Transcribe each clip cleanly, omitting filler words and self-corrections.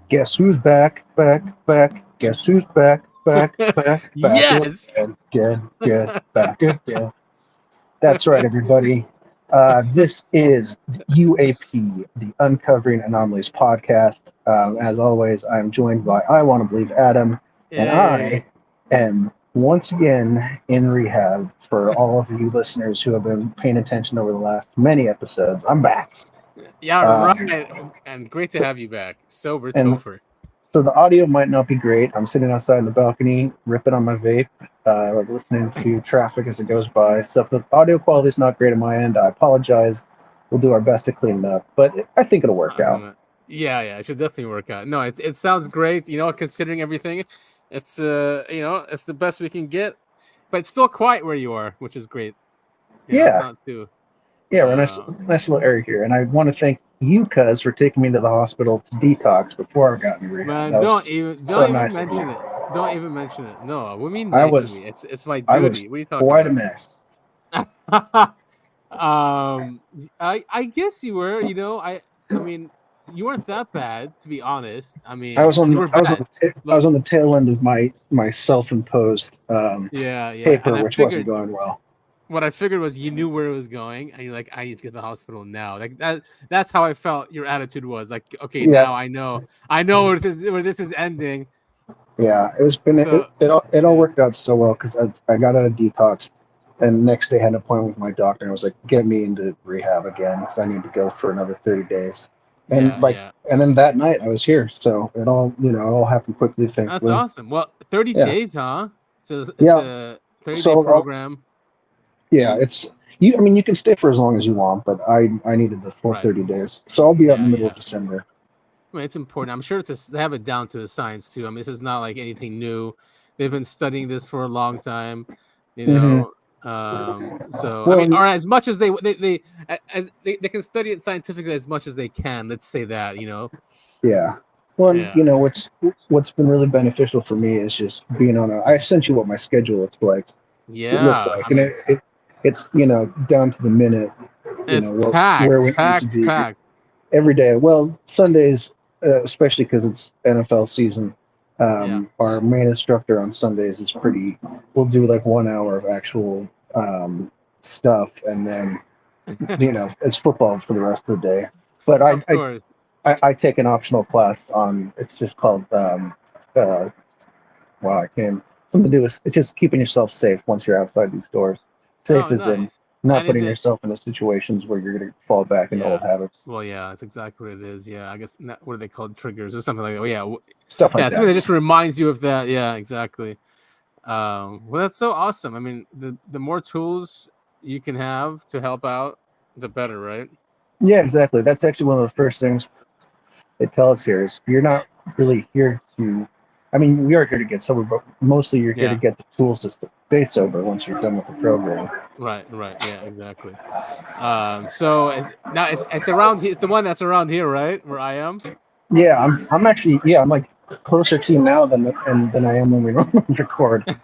Guess who's back, back, back? Guess who's back, back, back, back Yes. again, back again. That's right, everybody. This is the UAP, the Uncovering Anomalies Podcast. As always, I'm joined by I Want to Believe Adam, and Yay. I am once again in rehab for all of you listeners who have been paying attention over the last many episodes. I'm back. Yeah, Um, right. And great to have you back. Sober and Topher. So the audio might not be great. I'm sitting outside in the balcony, ripping on my vape, listening to traffic as it goes by. So if the audio quality is not great on my end, I apologize. We'll do our best to clean it up, but I think it'll work out. Awesome. Yeah, it should definitely work out. No, it sounds great. Considering everything, it's it's the best we can get. But it's still quiet where you are, which is great. It's Yeah, not too. yeah, we're nice little area here, and I want to thank you, cuz, for taking me to the hospital to detox before I got in rehab. Man, That was don't so even nice of mention you. it. Don't even mention it. No, what mean I nice of was me? It's my I was duty. What are you talking quite a about? mess. I guess you were. I mean, you weren't that bad, to be honest. I I mean, was on you the, were I was on bad. the, I Look, was on the tail end of my self-imposed yeah, and paper, which wasn't going well. what I figured was you knew where it was going, and you're like, I need to get to the hospital now. Like that. That's how I felt. Your attitude was like, okay, Yeah, now I know where this is ending. yeah. It was been So it all yeah. worked out so well because I got out of detox, and next day I had an appointment with my doctor, and I was like, get me into rehab again because I need to go for another 30 days. And Yeah, like, yeah. and then that night I was here, so it all happened quickly, That's thankfully. awesome. Well, 30 Yeah, days, huh? So it's yeah. a 30-day So program. yeah, it's you. I mean, you can stay for as long as you want, but I needed the full Right. 30 days, so I'll be out in the middle Yeah. of December. I mean, it's important. I'm sure they have it down to the science too. I mean, this is not like anything new. They've been studying this for a long time, you Hmm. know. So I Well, mean, or as much as they can study it scientifically as much as they can. Let's say that. yeah. Well, Yeah. what's been really beneficial for me is just being on a. I sent you what my schedule looks Yeah. like, I and mean, it's down to the minute. it's Where packed, we need to packed, be packed. every day. Well, Sundays, especially because it's NFL season. Yeah. Our main instructor on Sundays is pretty. We'll do like 1 hour of actual stuff, and then it's football for the rest of the day. But Of course. I take an optional class on. It's just called. Uh, wow, I can't. Something to do with it's just keeping yourself safe once you're outside these doors. Safe Oh, as in nice. not And is putting it? yourself into situations where you're going to fall back into Yeah. old habits, Well, yeah, that's exactly what it is. Yeah, I guess what are they called? Triggers or something like that. Oh, yeah, stuff like yeah, something that. that just reminds you of that. Yeah, exactly. Well, that's so awesome. I mean, the more tools you can have to help out, the better, right? Yeah, exactly. That's actually one of the first things they tell us here is you're not really here to. I mean, we are here to get sober, but mostly you're here to Yeah. get the tools to stay sober once you're done with the program. Right. Yeah, exactly. So now it's around. It's the one that's around here, right? Where I am. Yeah, I'm actually I'm like closer to you now than I am when we normally record.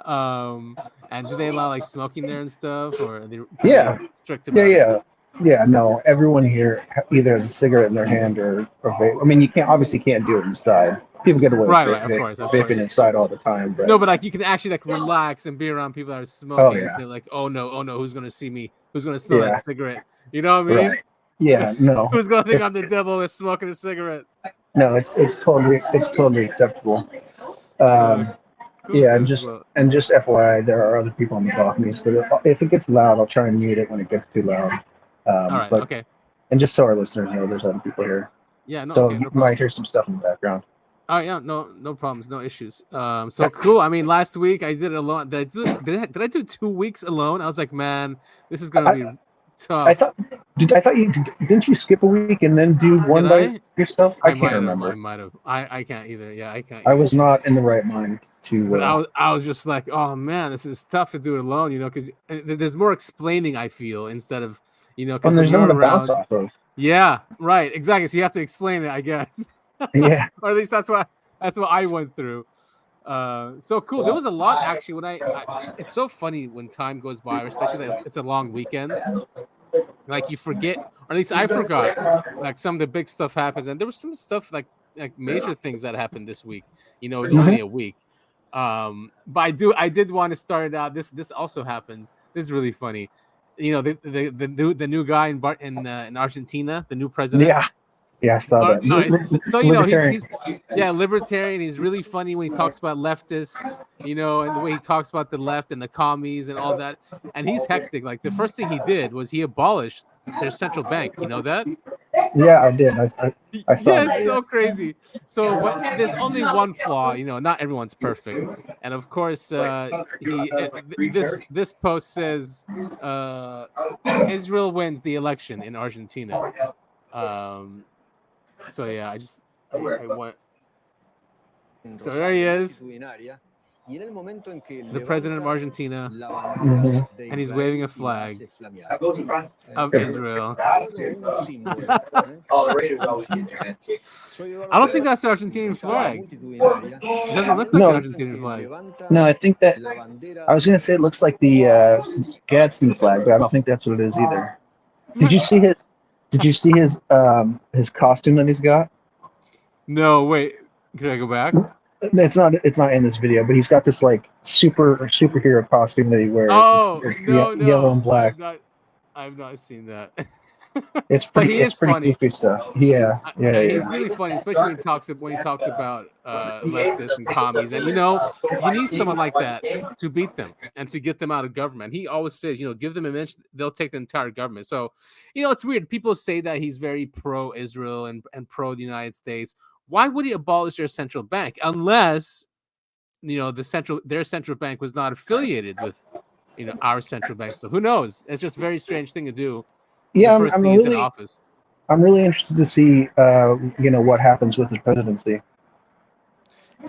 um, and do they allow like smoking there and stuff, or are they Yeah, pretty strict yeah, about it? yeah, yeah. No, everyone here either has a cigarette in their hand or vape. I mean, you can't do it inside. People get away with Right. Of course, of vaping course. inside all the time, No, but but like you can actually like relax and be around people that are oh smoking. yeah, They're like, oh no, who's gonna see me? Who's gonna smell that yeah, cigarette? You know what I mean? right, yeah. No, Who's gonna think if I'm the devil that's smoking a cigarette? no, it's totally acceptable. Uh, Um, cool, yeah, cool. Well, and just FYI, there are other people on the balcony, so if it gets loud, I'll try and mute it when it gets too loud. all right, But okay. and just so our listeners know, there's other people here, Yeah, no, so okay, you no might problem. hear some stuff in the background. Oh yeah, no problems, no issues. So cool. I mean, last week I did it alone. Did I do 2 weeks alone? I was like, man, this is gonna I, be I tough. thought I thought didn't you skip a week and then do one Did by I? yourself? I I can't might have. I remember. might have. I can't either. Yeah, I can't I either. was not in the right mind But to. I was just like, oh man, this is tough to do it alone, because there's more explaining. I feel instead of because And when there's no you're one to bounce around, off of. yeah, right, exactly. So you have to explain it, I guess, Yeah. or at least that's what I went through. So cool. There was a lot actually. It's so funny when time goes by, especially if it's a long weekend. Like you forget, at least I forgot. Like some of the big stuff happens, and there was some stuff like major things that happened this week. It was only a week. But I did want to start out. This also happened. This is really funny. The new guy in Argentina, the new president. Yeah, I saw that. So Libertarian. he's libertarian. He's really funny when he talks about leftists, and the way he talks about the left and the commies and all that. And he's hectic. Like the first thing he did was he abolished their central bank. You know that? Yeah, I did. I saw yeah, it's so crazy. So, but there's only one flaw. Not everyone's perfect. And of course, this post says Israel wins the election in Argentina. So yeah, I want. So there he is, the president of Argentina, and he's waving a flag of Israel. I don't think that's the Argentinian flag. It doesn't look like the Argentinian flag. No, I think that I was gonna say it looks like the Gadsden flag, but I don't think that's what it is either. Did you see his costume that he's got? No, wait. Can I go back? It's not in this video, but he's got this like superhero costume that he wears. It's yellow and black. I've not seen that. It's pretty funny. Goofy stuff. Yeah. He's really funny, especially when he talks about leftists and commies. And you need someone like that to beat them and to get them out of government. He always says, give them a minute, they'll take the entire government. So, it's weird. People say that he's very pro-Israel and pro the United States. Why would he abolish their central bank unless their central bank was not affiliated with our central bank? So who knows? It's just a very strange thing to do. Yeah, I'm really interested to see what happens with his presidency.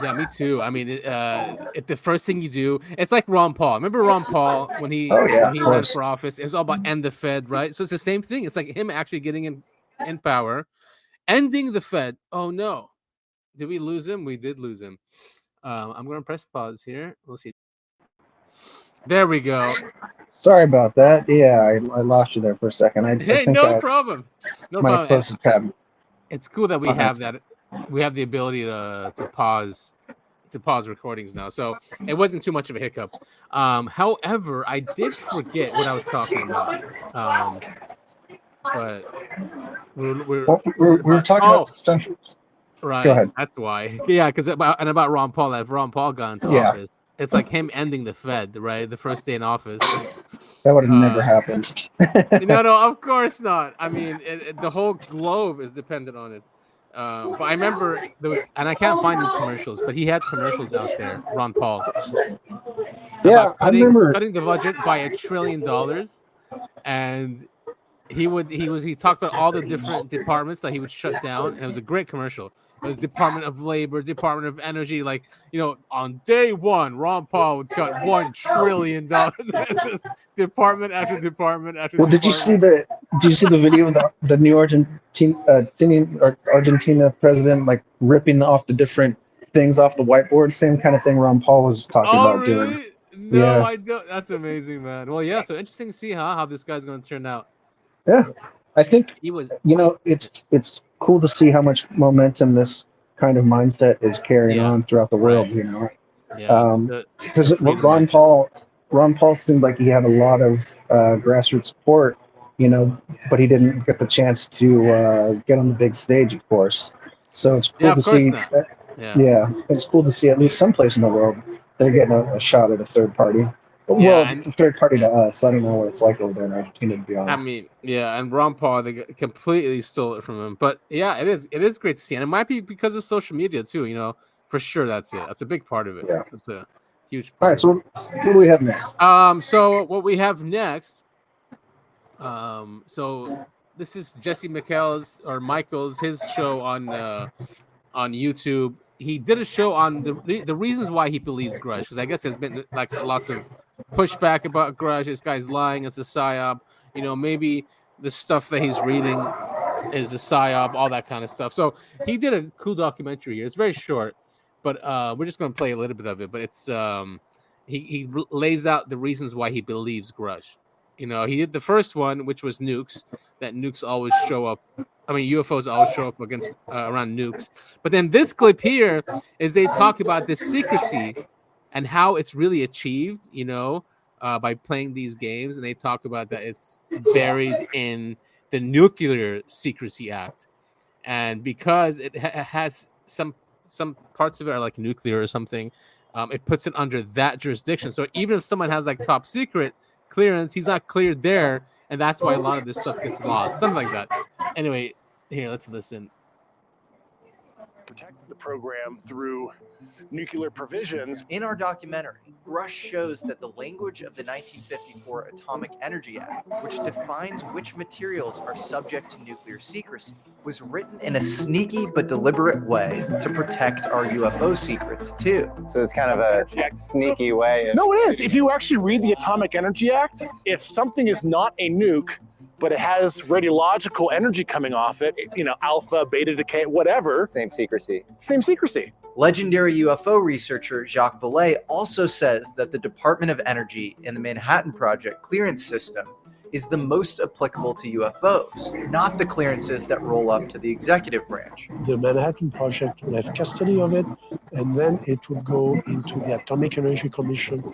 Yeah, me too. I mean, if the first thing you do, it's like Ron Paul. Remember Ron Paul when he ran for office? It was all about end the Fed, right? So it's the same thing. It's like him actually getting in power, ending the Fed. Oh no, did we lose him? We did lose him. I'm going to press pause here. We'll see. There we go. Sorry about that. Yeah, I lost you there for a second. No problem. No problem. It's cool that we have that. We have the ability to pause recordings now, so it wasn't too much of a hiccup. However, I did forget what I was talking about. But we're talking about centrals. Right. Go ahead. That's why. Yeah, because about Ron Paul. If Ron Paul got into office, it's like him ending the Fed, right? The first day in office. That would have never happened. No, of course not. I mean, the whole globe is dependent on it. But I remember there was, and I can't find these commercials, but he had commercials out there, Ron Paul. Yeah, I remember cutting the budget by $1 trillion, and he talked about all the different departments that he would shut down, and it was a great commercial. It was Department of Labor, Department of Energy. Like, on day one, Ron Paul would cut $1 trillion. It's just department after department after department. Did you see the video of the new Argentina president like ripping off the different things off the whiteboard? Same kind of thing Ron Paul was talking about doing. No, I don't. That's amazing, man. Well, yeah. So interesting to see how this guy's going to turn out. Yeah, I think he was. It's cool to see how much momentum this kind of mindset is carrying on throughout the world. Right. Yeah. Because Ron Paul seemed like he had a lot of grassroots support, but he didn't get the chance to get on the big stage, of course. So it's cool to see. It's cool to see at least someplace in the world they're getting a shot at a third party. A third party to us. I don't know what it's like over there in Argentina, to be honest. I mean, and Ron Paul, they completely stole it from him. But yeah, it is great to see, and it might be because of social media too. For sure, that's it. That's a big part of it. Yeah, it's a huge part. All right, so what do we have next? So what we have next, so this is Jesse Michael's his show on YouTube. He did a show on the reasons why he believes grudge, because I guess there's been like lots of pushback about grudge. This guy's lying. It's a psyop. Maybe the stuff that he's reading is a psyop, all that kind of stuff. So he did a cool documentary here. It's very short, but we're just going to play a little bit of it. But it's he lays out the reasons why he believes grudge. You know, he did the first one, which was nukes. That nukes always show up. I mean, UFOs always show up against around nukes. But then this clip here is they talk about the secrecy and how it's really achieved. You know, by playing these games, and they talk about that it's buried in the Nuclear Secrecy Act, and because it has some parts of it are like nuclear or something, it puts it under that jurisdiction. So even if someone has like top secret clearance, he's not cleared there, and that's why a lot of this stuff gets lost, something like that. Anyway, here, let's listen. Protected the program through nuclear provisions. In our documentary, Grush shows that the language of the 1954 Atomic Energy Act, which defines which materials are subject to nuclear secrecy, was written in a sneaky but deliberate way to protect our UFO secrets, too. So it's kind of a sneaky way. No, it is. If you actually read the Atomic Energy Act, if something is not a nuke, but it has radiological energy coming off it, you know, alpha, beta decay, whatever. Same secrecy. Same secrecy. Legendary UFO researcher Jacques Vallée also says that the Department of Energy and the Manhattan Project clearance system is the most applicable to UFOs, not the clearances that roll up to the executive branch. The Manhattan Project would have custody of it, and then it would go into the Atomic Energy Commission,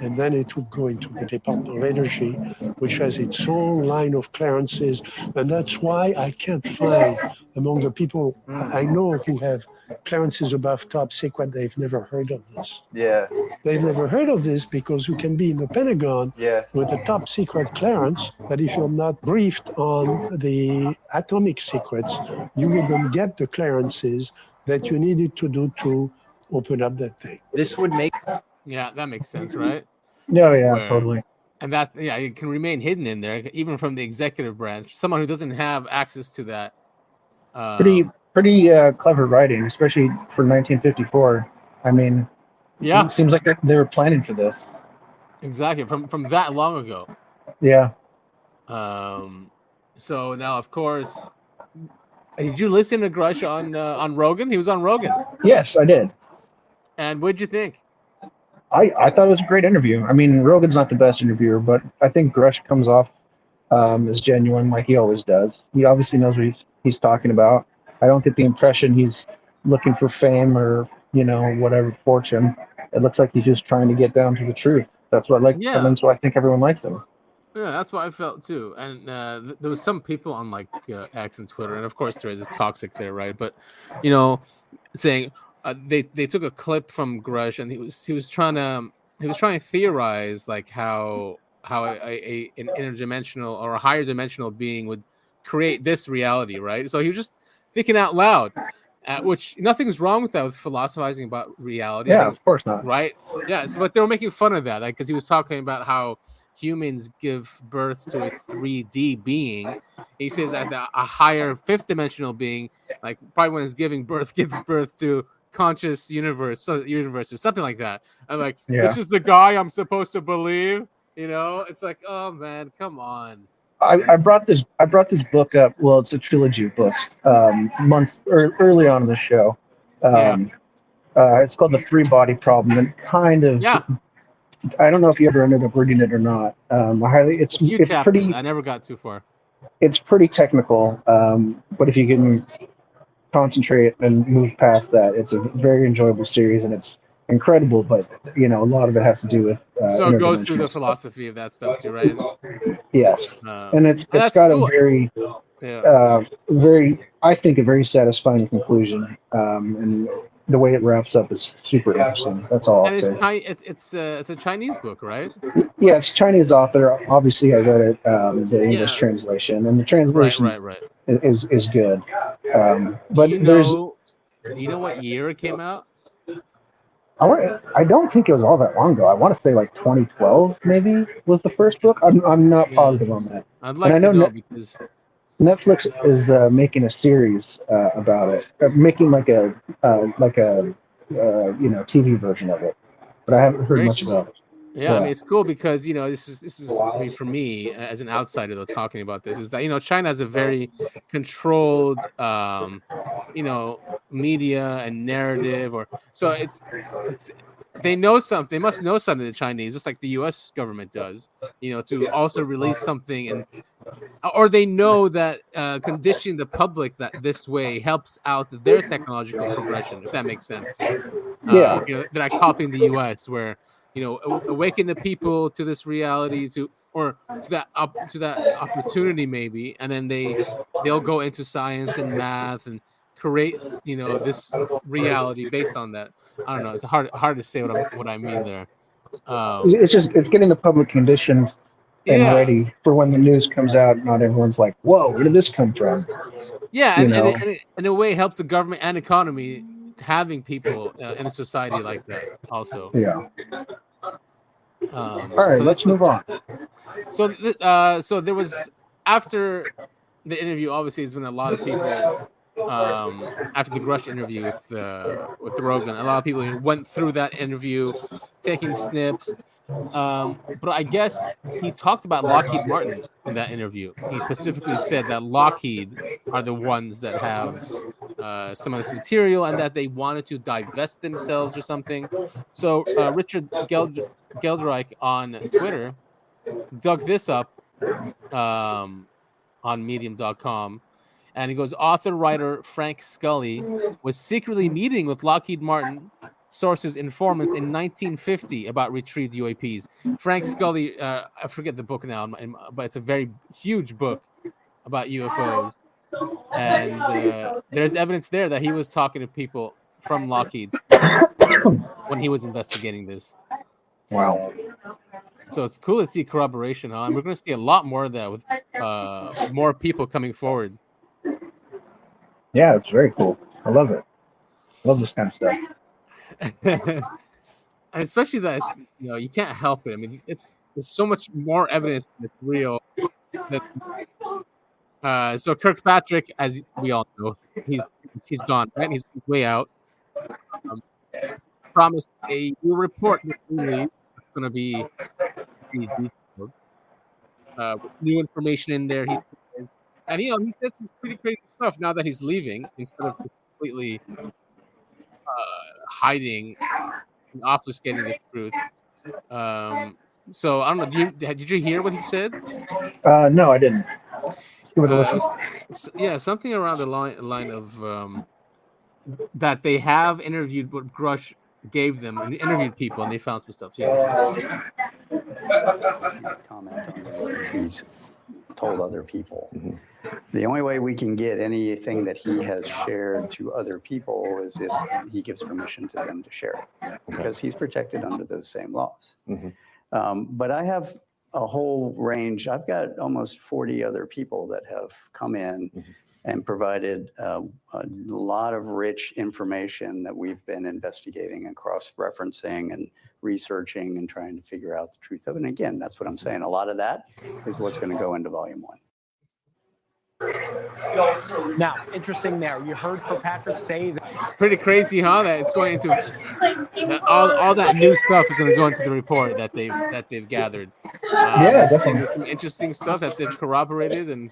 and then it would go into the Department of Energy, which has its own line of clearances. And that's why I can't find among the people I know who have clearances above top secret, they've never heard of this. Yeah. They've never heard of this because you can be in the Pentagon with a top secret clearance, but if you're not briefed on the atomic secrets, you wouldn't get the clearances that you needed to do to open up that thing. This would make... Yeah, that makes sense, right? No, yeah, totally. And that, yeah, it can remain hidden in there, even from the executive branch. Someone who doesn't have access to that. Pretty clever writing, especially for 1954. I mean, yeah, it seems like they were planning for this. Exactly, from that long ago. Yeah. So now, of course, did you listen to Grush on Rogan? He was on Rogan. Yes, I did. And what'd you think? I thought it was a great interview. I mean, Rogan's not the best interviewer, but I think Grush comes off as genuine, like he always does. He obviously knows what he's talking about. I don't get the impression he's looking for fame or, you know, whatever fortune. It looks like he's just trying to get down to the truth. That's what I like. Yeah. And that's why I think everyone likes him. Yeah, that's what I felt too. And there was some people on like X and Twitter, and of course there is, it's toxic there, right? But you know, saying they took a clip from Grush, and he was trying to theorize like how an interdimensional or a higher dimensional being would create this reality, right? So he was just thinking out loud, which nothing's wrong with that, with philosophizing about reality. Yeah, of course not. Right? Yeah, but they were making fun of that, like, because he was talking about how humans give birth to a 3D being. He says that a higher fifth dimensional being, like probably when it's giving birth, gives birth to conscious universes, something like that. I'm like, This is the guy I'm supposed to believe. You know, it's like, oh man, come on. I brought this book up. Well, it's a trilogy of books. Early on in the show. It's called The Three Body Problem, and kind of. Yeah. I don't know if you ever ended up reading it or not. It's pretty. I never got too far. It's pretty technical, but if you can concentrate and move past that, it's a very enjoyable series, and it's incredible. But you know, a lot of it has to do with. So it goes through the philosophy of that stuff too, right? Yes, and it's got cool. A very, I think, a very satisfying conclusion, and the way it wraps up is super interesting. That's all I'll say. It's a Chinese book, right? Yeah, it's a Chinese author. Obviously, I read it, the English translation, and the translation is good. But do you know what year it came out? I don't think it was all that long ago. I want to say like 2012 maybe was the first book. I'm not positive on that. I'd like to know because Netflix is making a series about it, making like a TV version of it, but I haven't heard much about it. Yeah, I mean, it's cool because, you know, this is I mean, for me as an outsider though, talking about this is that, you know, China has a very controlled you know, media and narrative, so it's they know something. They must know something, the Chinese, just like the U.S. government does, to also release something, or they know that conditioning the public that this way helps out their technological progression, if that makes sense. Yeah. They're not copying the U.S., where awaken the people to this reality, to that opportunity maybe, and then they'll go into science and math and create this reality based on that. I don't know. It's hard to say what I mean there. It's getting the public conditioned and ready for when the news comes out. Not everyone's like, "Whoa, where did this come from?" Yeah, and it, in a way, helps the government and economy having people in a society like that. Also, yeah. All right, let's move on. So there was, after the interview, obviously, there's been a lot of people. After the Grush interview with Rogan, a lot of people went through that interview, taking snips. But I guess he talked about Lockheed Martin in that interview. He specifically said that Lockheed are the ones that have some of this material, and that they wanted to divest themselves or something. So Richard Geldreich on Twitter dug this up on Medium.com. And he goes, author-writer Frank Scully was secretly meeting with Lockheed Martin sources informants in 1950 about retrieved UAPs. Frank Scully, I forget the book now, but it's a very huge book about UFOs. And there's evidence there that he was talking to people from Lockheed when he was investigating this. Wow. So it's cool to see corroboration, huh? And we're going to see a lot more of that with more people coming forward. Yeah, it's very cool. I love it. Love this kind of stuff. And especially that you can't help it. I mean, it's so much more evidence that it's real. So Kirkpatrick, as we all know, he's gone, right? He's way out. Promised a new report that's going to be detailed. With new information in there. And he said some pretty crazy stuff now that he's leaving, instead of completely hiding and obfuscating the truth. So I don't know. Did you hear what he said? No, I didn't. Give it a listen. Something around the line of that they have interviewed what Grush gave them, and interviewed people, and they found some stuff. Yeah. Comment on what he's told other people. Mm-hmm. The only way we can get anything that he has shared to other people is if he gives permission to them to share it, because he's protected under those same laws. Mm-hmm. But I have a whole range. I've got almost 40 other people that have come in and provided a lot of rich information that we've been investigating and cross-referencing and researching and trying to figure out the truth of it. And again, that's what I'm saying. A lot of that is what's going to go into Volume 1. Now, interesting there. You heard Kirkpatrick say that. Pretty crazy, huh? That it's going into all that new stuff is going to go into the report that they've gathered. Yeah, definitely. There's some interesting stuff that they've corroborated and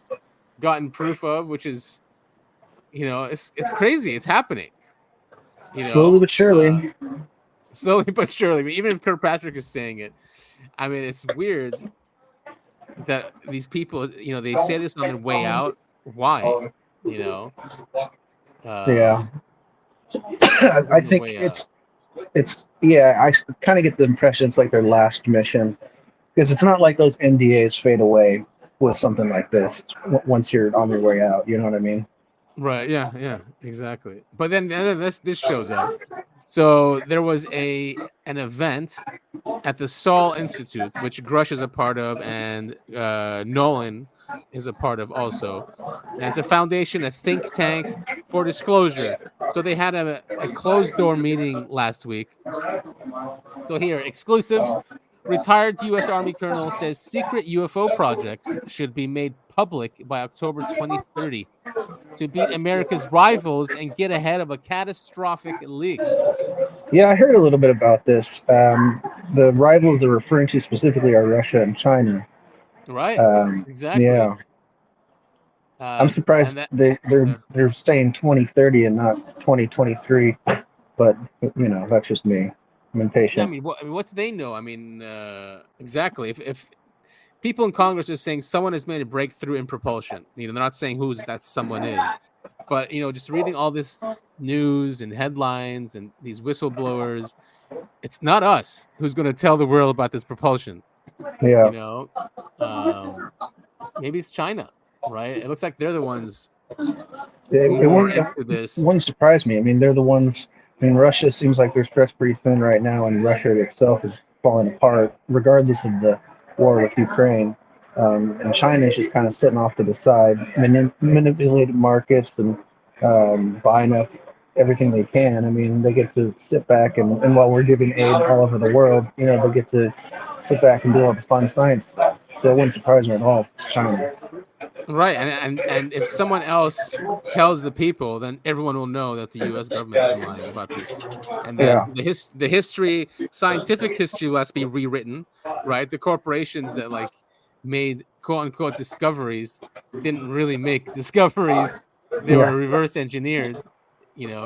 gotten proof of, which is, it's crazy. It's happening. Slowly but surely. Slowly but surely. I mean, even if Kirkpatrick is saying it, I mean, it's weird that these people, they say this on their way out. Why? Yeah. I think it's I kind of get the impression it's like their last mission, because it's not like those NDAs fade away with something like this once you're on your way out. You know what I mean? Right. Yeah. Exactly. But then this shows up. So there was an event at the Saul Institute, which Grush is a part of, and Nolan is a part of also. And it's a foundation, a think tank for disclosure. So they had a closed-door meeting last week. So here, exclusive. Retired U.S. Army colonel says secret UFO projects should be made public by October 2030 to beat America's rivals and get ahead of a catastrophic leak. Yeah, I heard a little bit about this. The rivals they're referring to specifically are Russia and China. Right. Exactly. Yeah. I'm surprised they're saying 2030 and not 2023, but that's just me. implementation. Yeah, I mean, what do they know? I mean, exactly. If people in Congress are saying someone has made a breakthrough in propulsion, they're not saying who that someone is, but just reading all this news and headlines and these whistleblowers, it's not us who's going to tell the world about this propulsion. Yeah. Maybe it's China, right? It looks like they're the ones It into this. wouldn't surprise me. I mean, they're the ones. I mean, Russia seems like they're stretched pretty thin right now, and Russia itself is falling apart, regardless of the war with Ukraine. And China is just kind of sitting off to the side, manipulating markets and buying up everything they can. I mean, they get to sit back and while we're giving aid all over the world, they get to sit back and do all the fun science stuff. So it wouldn't surprise me at all if it's China. Right, and if someone else tells the people, then everyone will know that the U.S. government's been lying about this, and then the history, scientific history, will have to be rewritten. Right, the corporations that made quote unquote discoveries didn't really make discoveries; they were reverse engineered,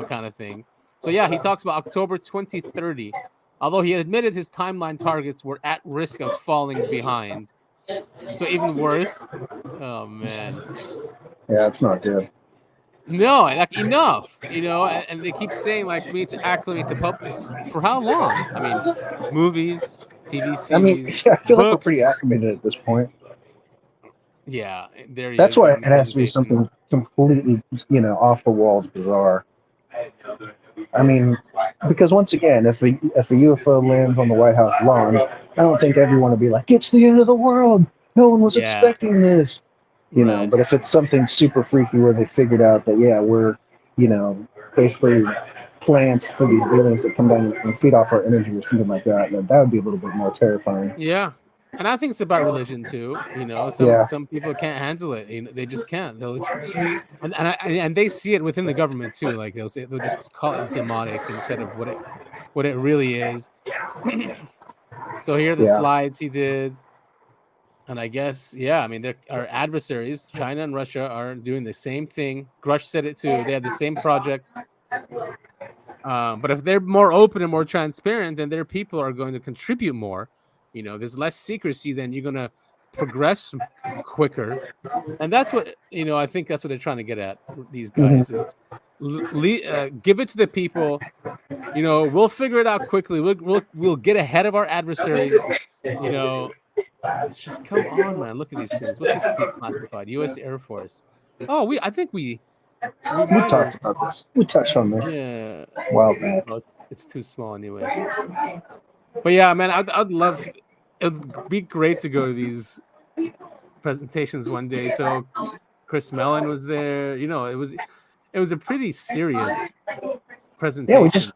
kind of thing. So yeah, he talks about October 2030, although he admitted his timeline targets were at risk of falling behind. So even worse. Oh man. Yeah, it's not good. No, enough. And they keep saying we need to acclimate the public. For how long? I mean, movies, TV series. I mean, I feel like we're pretty acclimated at this point. Yeah, there. That's why it has to be something completely, off the walls, bizarre. I mean, because once again, if a UFO lands on the White House lawn, I don't think everyone would be like, "It's the end of the world. No one was expecting this." But if it's something super freaky where they figured out that, we're, basically plants for these aliens that come down and feed off our energy or something like that, then that would be a little bit more terrifying. Yeah. And I think it's about religion too. Some people can't handle it. They just can't. They'll just, and they see it within the government too. They'll just call it demonic instead of what it really is. So here are the slides he did. And I guess, I mean, our adversaries, China and Russia, are doing the same thing. Grush said it too. They have the same projects. But if they're more open and more transparent, then their people are going to contribute more. There's less secrecy, then you're going to progress quicker. And that's what, I think that's what they're trying to get at, these guys. Is give it to the people. We'll figure it out quickly. We'll get ahead of our adversaries. It's just, come on, man. Look at these things. What's this declassified? U.S. Air Force. Oh, I think we talked about this. We touched on this. Yeah. Wow, man. Well, it's too small anyway. But yeah, man, I'd love. It'd be great to go to these presentations one day. So Chris Mellon was there. It was a pretty serious presentation. Yeah,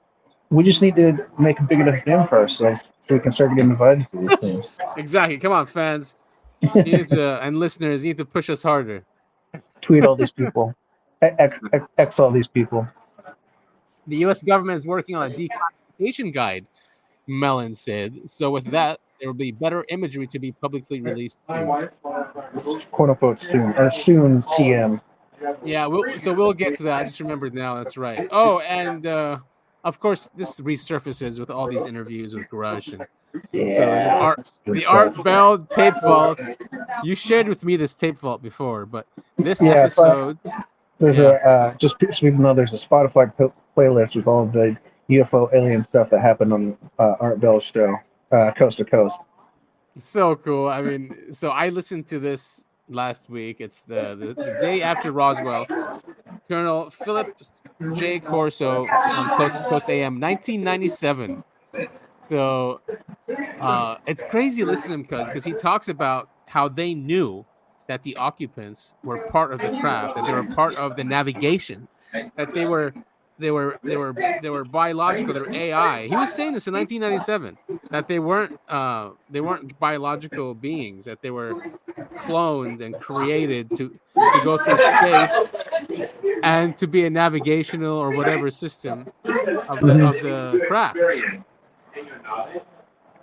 we just need to make a big enough name for ourselves so we can start getting invited to these things. Exactly. Come on, fans. You need to, and listeners, you need to push us harder. Tweet all these people. X all these people. The U.S. government is working on a declassification guide, Mellon said. So with that, there will be better imagery to be publicly released. Quote unquote soon. Or soon TM. Yeah, we'll get to that. I just remembered now. That's right. Oh, and of course, this resurfaces with all these interviews with Grush. And so the Art Bell tape vault. You shared with me this tape vault before, but this episode. There's just so people know, there's a Spotify playlist with all the UFO alien stuff that happened on Art Bell's show, Coast to Coast. So cool. I mean, so I listened to this last week. It's the day after Roswell. Colonel Philip J. Corso on Coast to Coast AM, 1997. So it's crazy listening to him because he talks about how they knew that the occupants were part of the craft, that they were part of the navigation, that they were biological, they were AI. He was saying this in 1997, that they weren't biological beings, that they were cloned and created to go through space and to be a navigational or whatever system of the craft.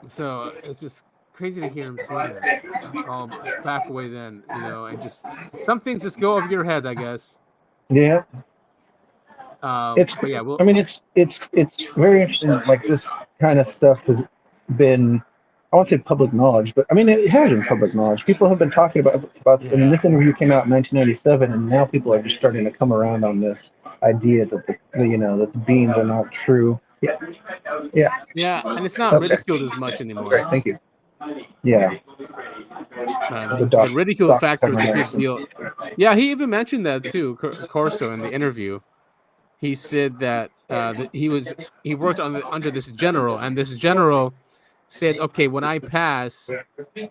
So it's just crazy to hear him say that. Back away then, and just some things just go over your head, I guess. Yeah. But yeah, I mean, it's very interesting. Like this kind of stuff has been, I won't say public knowledge, but I mean it has been public knowledge. People have been talking about. I mean, this interview came out in 1997, and now people are just starting to come around on this idea that that the beings are not true. Yeah, and it's not ridiculed as much anymore. Great, thank you. Yeah. The ridicule factor is a big deal. Yeah, he even mentioned that too, Corso, in the interview. He said that he worked under this general, and this general said, "Okay, when I pass,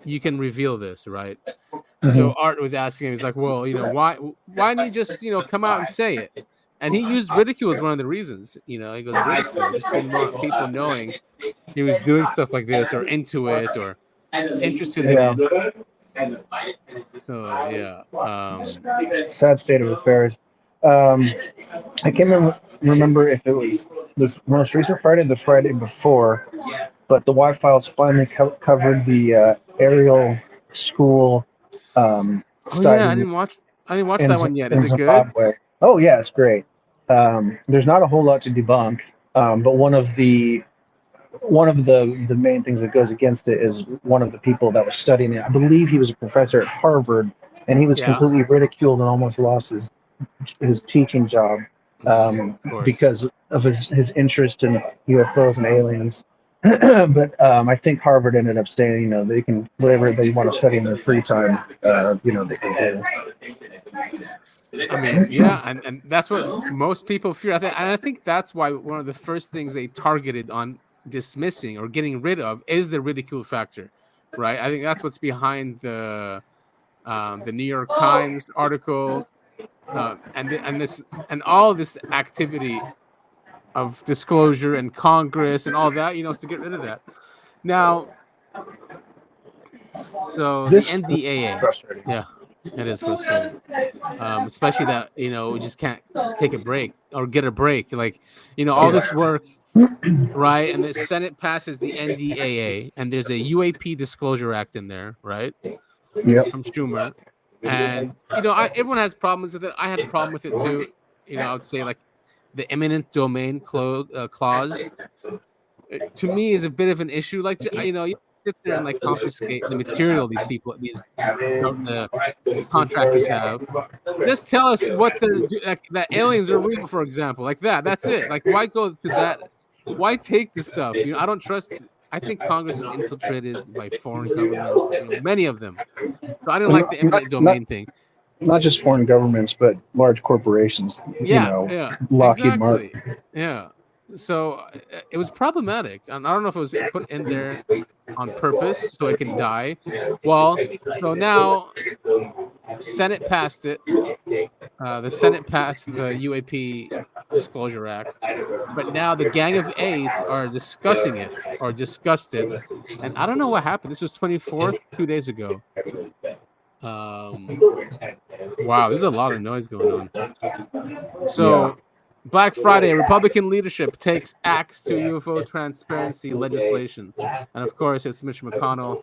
you can reveal this, right?" Mm-hmm. So Art was asking him, he's like, "Well, why don't you just come out and say it?" And he used ridicule as one of the reasons. He goes, ridicule, just didn't want people knowing he was doing stuff like this or into it or interested in it. So yeah, sad state of affairs. I can't remember if it was this most recent Friday, the Friday before, but the Y Files finally covered the aerial school. I didn't watch that one yet. Is it good? Oh yeah, it's great. There's not a whole lot to debunk, but one of the main things that goes against it is one of the people that was studying it. I believe he was a professor at Harvard, and he was completely ridiculed and almost lost his teaching job because of his interest in UFOs and aliens. But I think Harvard ended up saying, they can, whatever they want to study in their free time, they can do. I mean, yeah, and that's what most people fear. I think that's why one of the first things they targeted on dismissing or getting rid of is the ridicule factor, right? I think that's what's behind the New York Times article, and all this activity of disclosure and Congress and all that, to get rid of that. Now, so the NDAA, yeah, it is frustrating, especially that we just can't take a break or get a break. Like all this work, right? And the Senate passes the NDAA, and there's a UAP Disclosure Act in there, right? Yeah. From Schumer, and everyone has problems with it. I had a problem with it too. I would say like the eminent domain clause to me is a bit of an issue. Like you sit there and like confiscate the material these people, the contractors have. Just tell us what that aliens are real, for example, like that. That's it. Like, why go to that? Why take this stuff? I don't trust. I think Congress is infiltrated by foreign governments, many of them. So I didn't like the eminent domain thing. Not just foreign governments, but large corporations. Lockheed Martin. Yeah. So it was problematic, and I don't know if it was put in there on purpose so it can die. Well, so now Senate passed it. The Senate passed the UAP Disclosure Act, but now the Gang of Eight are discussing it or discussed it, and I don't know what happened. This was 24th, 2 days ago. Wow, there's a lot of noise going on. So. Black Friday, Republican leadership takes axe to UFO transparency legislation. And of course, it's Mitch McConnell.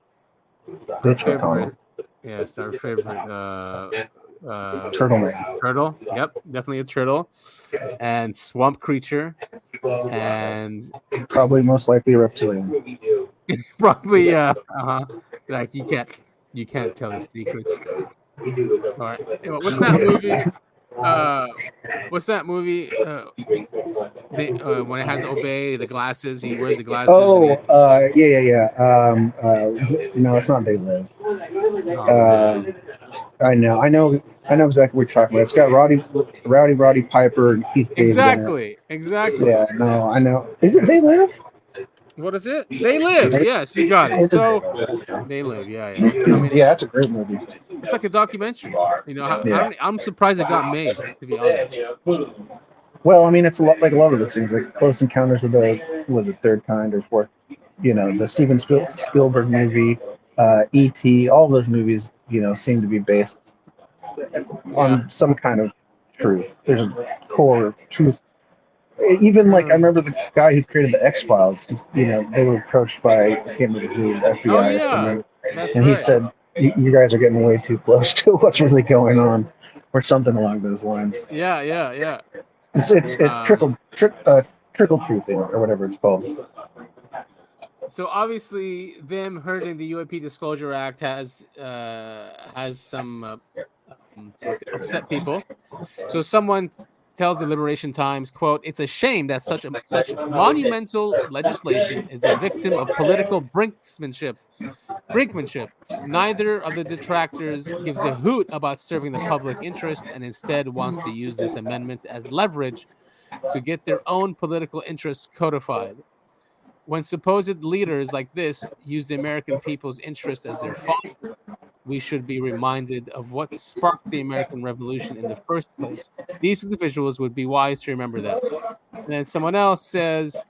Our favorite. Yes, our favorite. Turtle man. Turtle. Yep, definitely a turtle. And swamp creature. And probably most likely a reptilian. Probably, like you can't tell the secrets. All right. What's that movie? What's that movie? When it has Obey, the glasses, he wears the glasses. No, it's not They Live. I know exactly what you're talking about. It's got Rowdy Piper and Keith David. Exactly. Yeah, no, I know. Is it They Live? What is it? They Live. Yes, you got it. So They Live. Yeah. I mean, that's a great movie. It's like a documentary. I'm surprised it got made, to be honest. Well, I mean, it's a lot like a lot of those things, like Close Encounters of the Third Kind or Fourth. The Steven Spielberg movie, E.T. All those movies, seem to be based on some kind of truth. There's a core truth. Even like I remember the guy who created the X-Files. They were approached by I can't remember who, the FBI. Oh yeah, that's and he said, "You guys are getting way too close to what's really going on," or something along those lines. Yeah. It's trickle truthing or whatever it's called. So obviously, them hurting the UAP Disclosure Act has some upset people. So someone tells the Liberation Times, quote, "It's a shame that such monumental legislation is the victim of political brinkmanship. Neither of the detractors gives a hoot about serving the public interest and instead wants to use this amendment as leverage to get their own political interests codified. When supposed leaders like this use the American people's interest as their fault, we should be reminded of what sparked the American Revolution in the first place. These individuals would be wise to remember that." And then someone else says,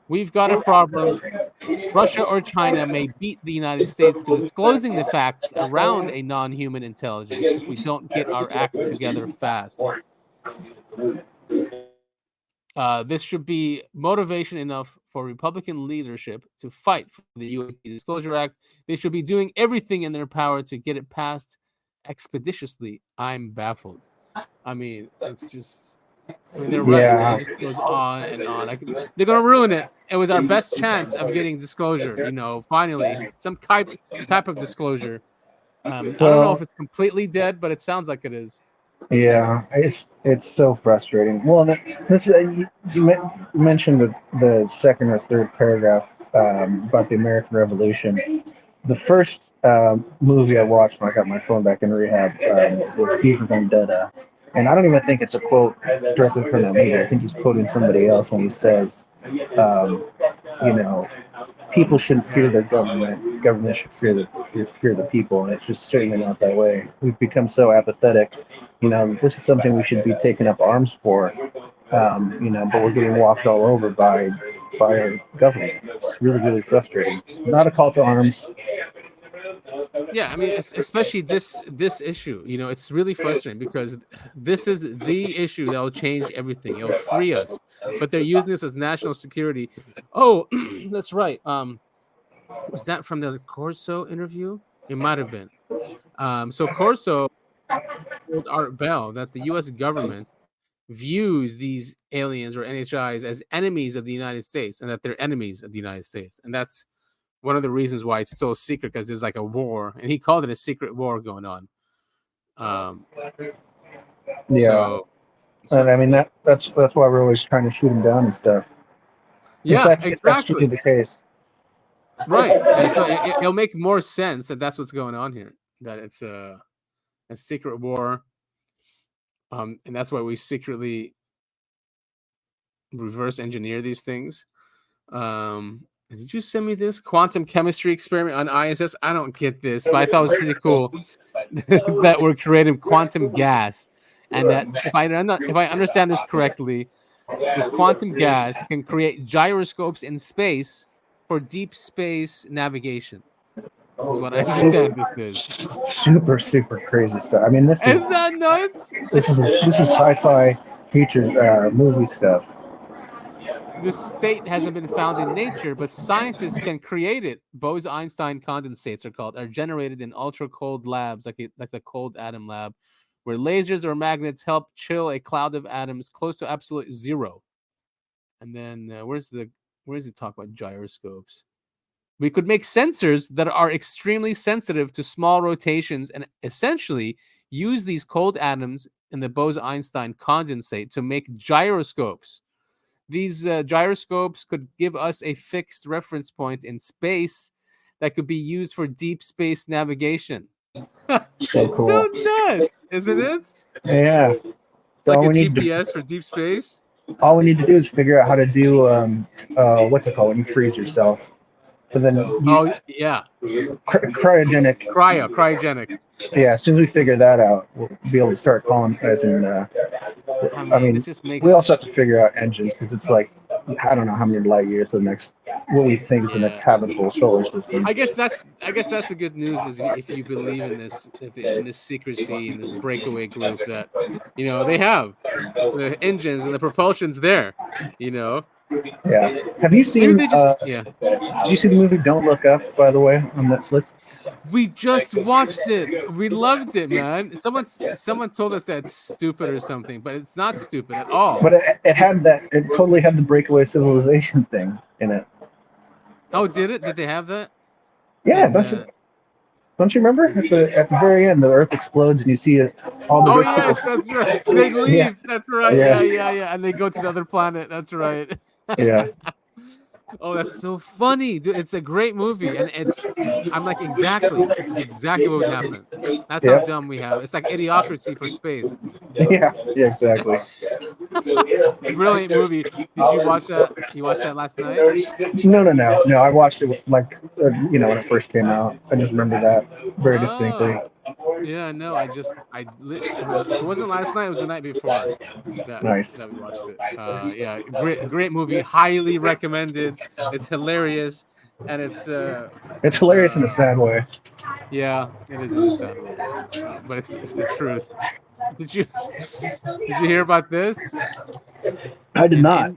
"We've got a problem. Russia or China may beat the United States to disclosing the facts around a non-human intelligence if we don't get our act together fast. This should be motivation enough for Republican leadership to fight for the UAP Disclosure Act. They should be doing everything in their power to get it passed expeditiously. I'm baffled." I mean, it's just... I mean, they're right. Yeah. It just goes on and on. They're going to ruin it. It was our best chance of getting disclosure, finally. Some type of disclosure. I don't know if it's completely dead, but it sounds like it is. Yeah, it's so frustrating. Well, you mentioned the second or third paragraph about the American Revolution. The first movie I watched when I got my phone back in rehab was V for Vendetta, and I don't even think it's a quote directly from that movie. I think he's quoting somebody else when he says, people shouldn't fear their government. Government should fear the people, and it's just certainly not that way. We've become so apathetic. This is something we should be taking up arms for. But we're getting walked all over by our government. It's really, really frustrating. Not a call to arms. Yeah, I mean, especially this issue. It's really frustrating because this is the issue that will change everything. It'll free us, but they're using this as national security. Oh, that's right. Was that from the Corso interview? It might have been. So Corso told Art Bell that the U.S. government views these aliens or NHIs as enemies of the United States, and that they're enemies of the United States, and that's one of the reasons why it's still a secret, because there's like a war, and he called it a secret war going on. Yeah, and I mean that's why we're always trying to shoot him down and stuff. Yeah, exactly. If that's truly the case. Right. It'll make more sense that that's what's going on here. That it's a secret war, and that's why we secretly reverse engineer these things. Did you send me this quantum chemistry experiment on ISS? I don't get this, but I thought it was pretty cool that we're creating quantum gas, and that if I understand this correctly, this quantum gas can create gyroscopes in space for deep space navigation. Is what I understand this is. Super, super crazy stuff. I mean, Isn't that nuts? This is sci-fi feature movie stuff. This state hasn't been found in nature, but scientists can create it. Bose-Einstein condensates are generated in ultra-cold labs, like the cold atom lab, where lasers or magnets help chill a cloud of atoms close to absolute zero. And then where's the talk about gyroscopes? We could make sensors that are extremely sensitive to small rotations and essentially use these cold atoms in the Bose-Einstein condensate to make gyroscopes. These gyroscopes could give us a fixed reference point in space that could be used for deep space navigation. So cool. So nuts, isn't it? Yeah. So like a GPS for deep space? All we need to do is figure out how to do, what's it called when you freeze yourself. But then cryogenic. Yeah, as soon as we figure that out, we'll be able to start colonizing. I mean, this just makes... we also have to figure out engines, because it's like, I don't know how many light years the next, what we think is the next habitable solar system. I guess that's the good news, is if you believe in this, in this secrecy, in this breakaway group, that they have the engines and the propulsion's there. Yeah. Have you seen? Did you see the movie Don't Look Up, by the way, on Netflix? We just watched it. We loved it, man. Someone told us that it's stupid or something, but it's not stupid at all. But it totally had the breakaway civilization thing in it. Oh, did it? Did they have that? Yeah, In, don't you remember at the very end the Earth explodes and you see all the Oh rich yes, people. that's right. They leave. Yeah. That's right. Yeah. Yeah. And they go to the other planet. That's right. Yeah. Oh, that's so funny, dude. It's a great movie, and I'm like, exactly. This is exactly what would happen. That's how Yep. dumb we have. It's like Idiocracy for space. Yeah, exactly. Brilliant movie. Did you watch that? You watched that last night? No. I watched it like when it first came out. I just remember that very distinctly. Yeah, no, if it wasn't last night, it was the night before Nice. that we watched it. Yeah, great movie, highly recommended. It's hilarious, and it's hilarious in a sad way. Yeah, it is in a sad way, but it's the truth. Did you hear about this? I did not.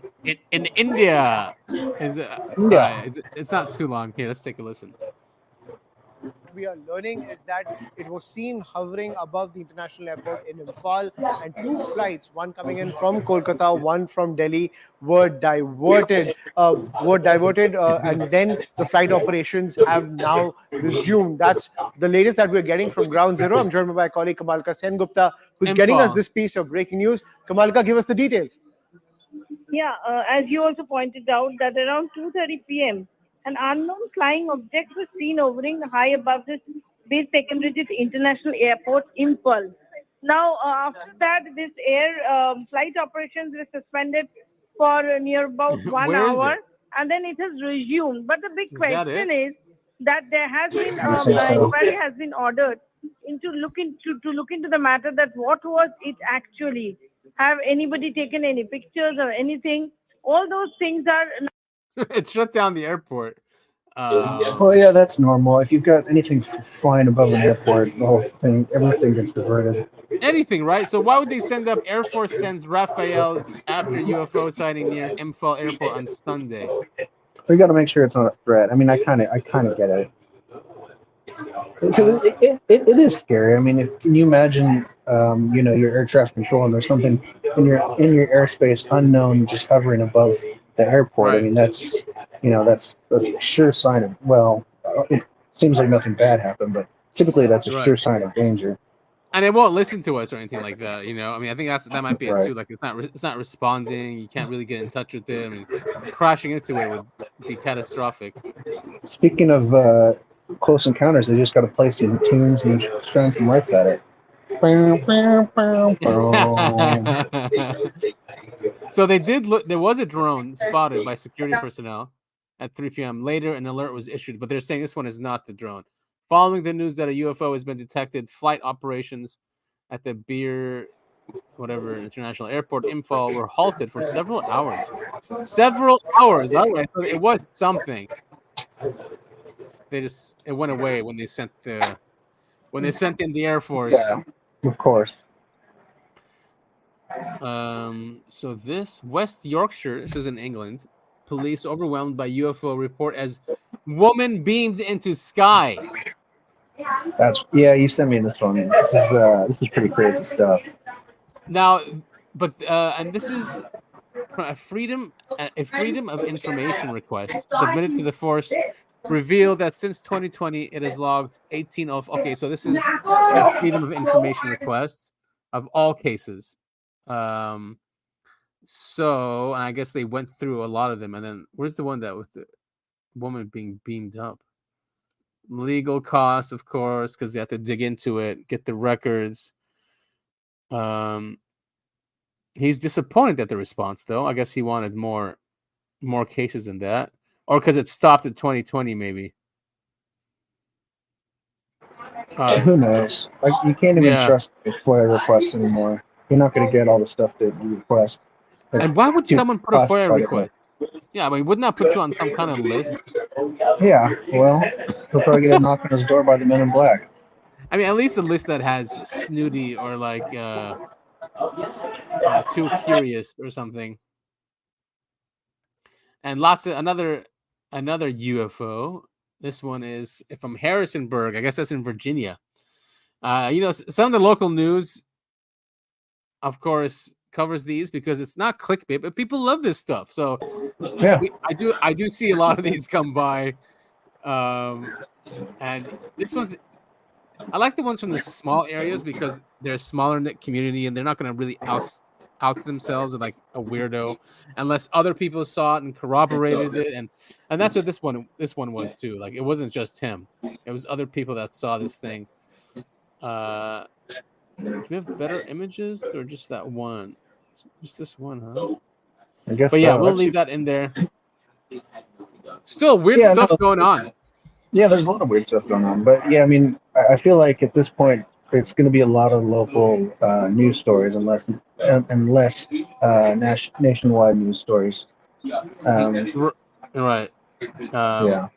In India, it's not too long. Here, let's take a listen. We are learning is that it was seen hovering above the international airport in Imphal, and 2 flights, one coming in from Kolkata, one from Delhi, were diverted, and then the flight operations have now resumed. That's the latest that we're getting from Ground Zero. I'm joined by my colleague Kamalka Sengupta, who's getting us this piece of breaking news. Kamalka, give us the details. Yeah, as you also pointed out, that around 2:30 p.m., an unknown flying object was seen hovering high above this base Secretariat International Airport, Imphal. Now, after that, this flight operations were suspended for near about 1 hour, and then it has resumed. But the big question is that there has been inquiry has been ordered to look into the matter, that what was it actually? Have anybody taken any pictures or anything? All those things are. It shut down the airport. Well, yeah, that's normal. If you've got anything flying above an airport, the whole thing, everything gets diverted. Anything, right? So why would they send up? Air Force sends Rafaels after UFO sighting near Imphal Airport on Sunday. We got to make sure it's not a threat. I mean, I kind of get it. Because it is scary. I mean, can you imagine, your air traffic control and there's something in your airspace unknown just hovering above the airport? Right. I mean, that's a sure sign of, it seems like nothing bad happened, but typically that's a sure sign of danger. And it won't listen to us or anything like that, I mean, I think that might be it too. Like it's not responding. You can't really get in touch with it. I mean, crashing into it would be catastrophic. Speaking of Close Encounters, they just got to play some tunes and shine some lights at it. So they did look. There was a drone spotted by security personnel at 3 p.m. Later, an alert was issued, but they're saying this one is not the drone. Following the news that a UFO has been detected, flight operations at the International Airport, Imphal, were halted for several hours. All right, so it was something. It went away when they sent in the Air Force. Yeah, of course. So this West Yorkshire, this is in England, police overwhelmed by UFO report as woman beamed into sky. You sent me this one. This is pretty crazy stuff. Now, but and this is a freedom of information request submitted to the force. Revealed that since 2020, it has logged 18 of. Okay, so this is a freedom of information request of all cases. So, and I guess they went through a lot of them, and then where's the one that with the woman being beamed up? Legal costs, of course, because they have to dig into it, get the records. He's disappointed at the response, though. I guess he wanted more cases than that. Or because it stopped at 2020, maybe. Who knows? Like, you can't even trust the FOIA requests anymore. You're not going to get all the stuff that you request. And why would someone put a FOIA request? Yeah, I mean, wouldn't that put you on some kind of list? Yeah, well, he'll probably get a knock on his door by the Men in Black. I mean, at least a list that has snooty or like too curious or something. And lots of another UFO. This one is from Harrisonburg. I guess that's in Virginia. Some of the local news, of course, covers these because it's not clickbait, but people love this stuff. So Yeah. I do see a lot of these come by, and this one's. I like the ones from the small areas because they're a smaller knit community and they're not going to really out themselves as like a weirdo unless other people saw it and corroborated it, and that's what this one was too. Like it wasn't just him; it was other people that saw this thing. Do we have better images or just that one? Just this one, huh? I guess. But yeah, we'll leave that in there. Still weird stuff going on. Yeah, there's a lot of weird stuff going on, but yeah, I mean, I feel like at this point it's going to be a lot of local news stories, unless nationwide news stories. Right. Yeah,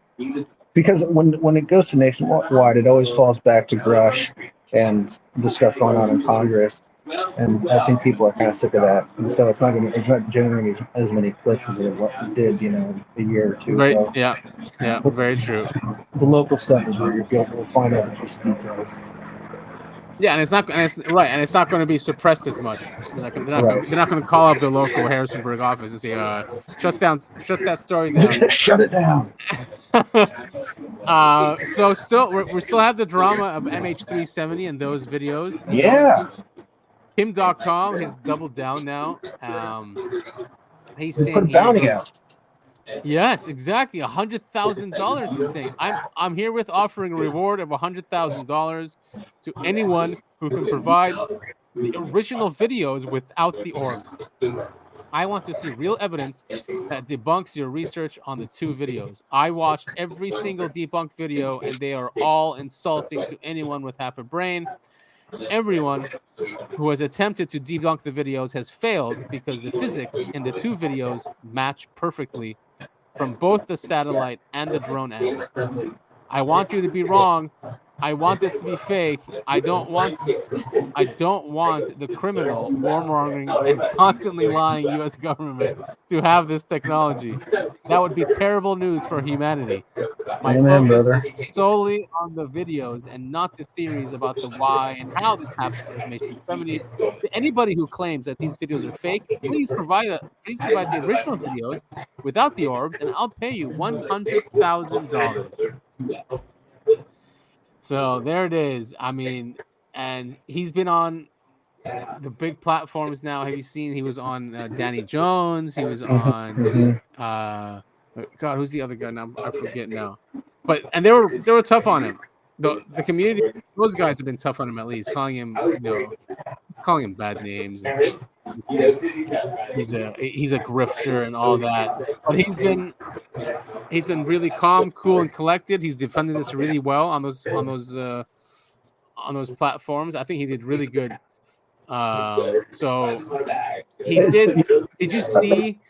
because when it goes to nationwide, it always falls back to Grush and the stuff going on in Congress, and I think people are kind of sick of that, and so it's not generating as many clicks as it did, a year or two right ago. Yeah, very true. The local stuff is where you'll find out the just details. Yeah, and it's not going to be suppressed as much. They're not going to call up the local Harrisonburg office and say, shut that story down. Shut it down. So still, we still have the drama of MH370 and those videos. Yeah. Kim.com has doubled down now. He's saying put a bounty out. Yes, exactly. $100,000. He's saying, I'm herewith offering a reward of $100,000 to anyone who can provide the original videos without the orbs. I want to see real evidence that debunks your research on the two videos. I watched every single debunked video, and they are all insulting to anyone with half a brain. Everyone who has attempted to debunk the videos has failed because the physics in the two videos match perfectly from both the satellite and the drone angle. I want you to be wrong. I want this to be fake. I don't want the criminal, warmongering, and constantly lying U.S. government to have this technology. That would be terrible news for humanity. My focus is solely on the videos and not the theories about the why and how this happened. To anybody who claims that these videos are fake, please provide the original videos without the orbs, and I'll pay you $100,000. So there it is. I mean, and he's been on the big platforms now. Have you seen? He was on Danny Jones. He was on God. Who's the other guy now? I forget now. And they were tough on him. The community, those guys have been tough on him at least, calling him bad names. He's a grifter and all that. But he's been really calm, cool, and collected. He's defended this really well on those platforms. I think he did really good. So he did. Did you see?